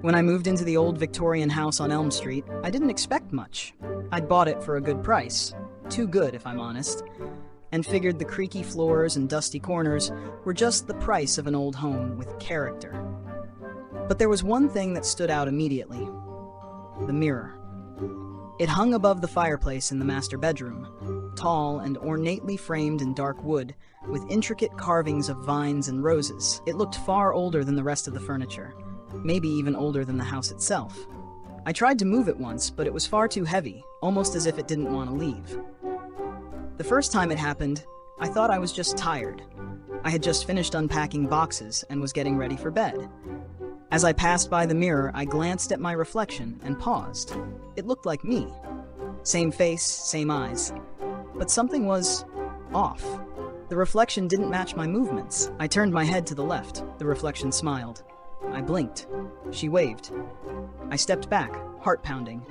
When I moved into the old Victorian house on Elm Street, I didn't expect much. I'd bought it for a good price. Too good, if I'm honest. And figured the creaky floors and dusty corners were just the price of an old home with character. But there was one thing that stood out immediately. The mirror. It hung above the fireplace in the master bedroom, tall and ornately framed in dark wood, with intricate carvings of vines and roses. It looked far older than the rest of the furniture, maybe even older than the house itself. I tried to move it once, but it was far too heavy, almost as if it didn't want to leave. The first time it happened, I thought I was just tired. I had just finished unpacking boxes and was getting ready for bed. As I passed by the mirror, I glanced at my reflection and paused. It looked like me. Same face, same eyes. But something was off. The reflection didn't match my movements. I turned my head to the left. The reflection smiled. I blinked. She waved. I stepped back, heart pounding.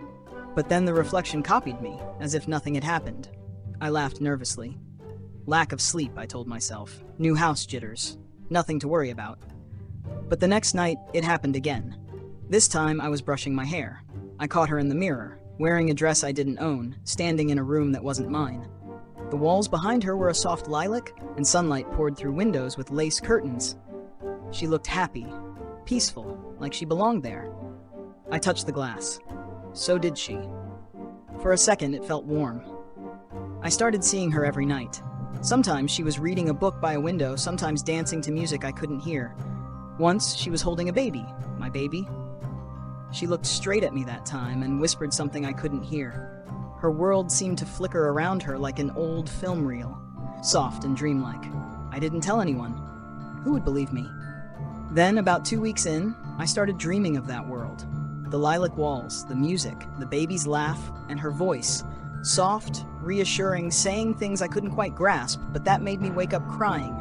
But then the reflection copied me, as if nothing had happened. I laughed nervously. Lack of sleep, I told myself. New house jitters. Nothing to worry about. But the next night, it happened again. This time, I was brushing my hair. I caught her in the mirror, wearing a dress I didn't own, standing in a room that wasn't mine. The walls behind her were a soft lilac, and sunlight poured through windows with lace curtains. She looked happy, peaceful, like she belonged there. I touched the glass. So did she. For a second, it felt warm. I started seeing her every night. Sometimes she was reading a book by a window, sometimes dancing to music I couldn't hear. Once, she was holding a baby. My baby. She looked straight at me that time and whispered something I couldn't hear. Her world seemed to flicker around her like an old film reel, soft and dreamlike. I didn't tell anyone. Who would believe me? Then, about 2 weeks in, I started dreaming of that world. The lilac walls, the music, the baby's laugh, and her voice. Soft, reassuring, saying things I couldn't quite grasp, but that made me wake up crying.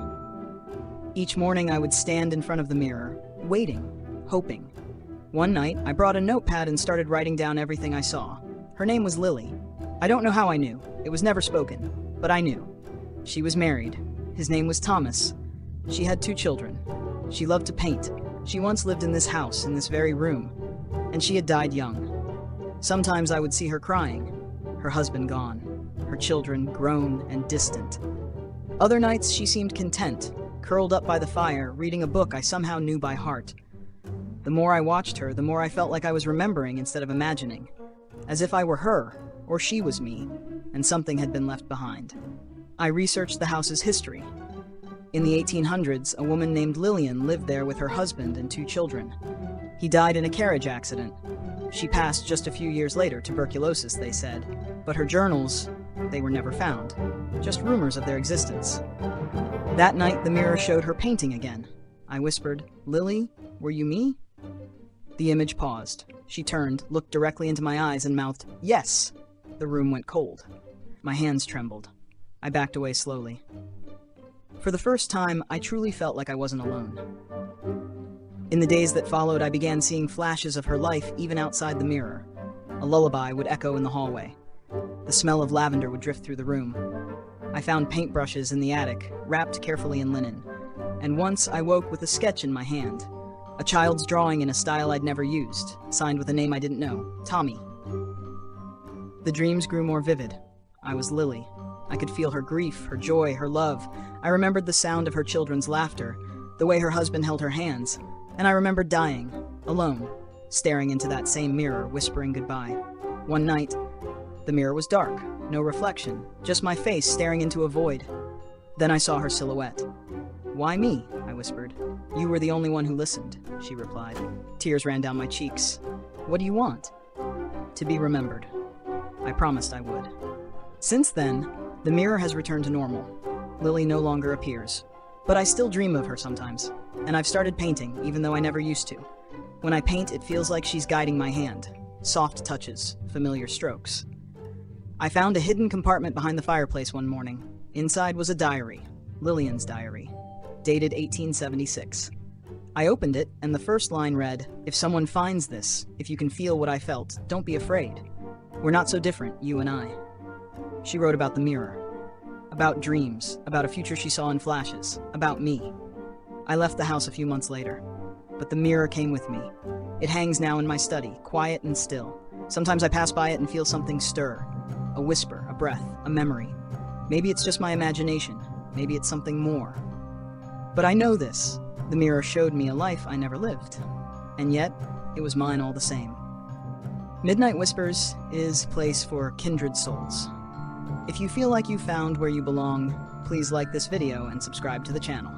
Each morning I would stand in front of the mirror, waiting, hoping. One night, I brought a notepad and started writing down everything I saw. Her name was Lily. I don't know how I knew. It was never spoken, but I knew. She was married. His name was Thomas. She had 2 children. She loved to paint. She once lived in this house, in this very room, and she had died young. Sometimes I would see her crying, her husband gone, her children grown and distant. Other nights she seemed content, curled up by the fire, reading a book I somehow knew by heart. The more I watched her, the more I felt like I was remembering instead of imagining, as if I were her, or she was me, and something had been left behind. I researched the house's history. In the 1800s, a woman named Lillian lived there with her husband and 2 children. He died in a carriage accident. She passed just a few years later, tuberculosis, they said, but her journals, they were never found, just rumors of their existence. That night, the mirror showed her painting again. I whispered, "Lily, were you me?" The image paused. She turned, looked directly into my eyes, and mouthed, "Yes." The room went cold. My hands trembled. I backed away slowly. For the first time, I truly felt like I wasn't alone. In the days that followed, I began seeing flashes of her life even outside the mirror. A lullaby would echo in the hallway. The smell of lavender would drift through the room. I found paintbrushes in the attic, wrapped carefully in linen. And once I woke with a sketch in my hand. A child's drawing in a style I'd never used, signed with a name I didn't know, Tommy. The dreams grew more vivid. I was Lily. I could feel her grief, her joy, her love. I remembered the sound of her children's laughter, the way her husband held her hands. And I remembered dying, alone, staring into that same mirror, whispering goodbye. One night, the mirror was dark, no reflection, just my face staring into a void. Then I saw her silhouette. "Why me?" I whispered. "You were the only one who listened," she replied. Tears ran down my cheeks. "What do you want?" "To be remembered." I promised I would. Since then, the mirror has returned to normal. Lily no longer appears. But I still dream of her sometimes. And I've started painting, even though I never used to. When I paint, it feels like she's guiding my hand. Soft touches, familiar strokes. I found a hidden compartment behind the fireplace one morning. Inside was a diary, Lillian's diary, dated 1876. I opened it, and the first line read, "If someone finds this, if you can feel what I felt, don't be afraid. We're not so different, you and I." She wrote about the mirror, about dreams, about a future she saw in flashes, about me. I left the house a few months later, but the mirror came with me. It hangs now in my study, quiet and still. Sometimes I pass by it and feel something stir. A whisper, a breath, a memory. Maybe it's just my imagination. Maybe it's something more. But I know this. The mirror showed me a life I never lived. And yet, it was mine all the same. Midnight Whispers is a place for kindred souls. If you feel like you found where you belong, please like this video and subscribe to the channel.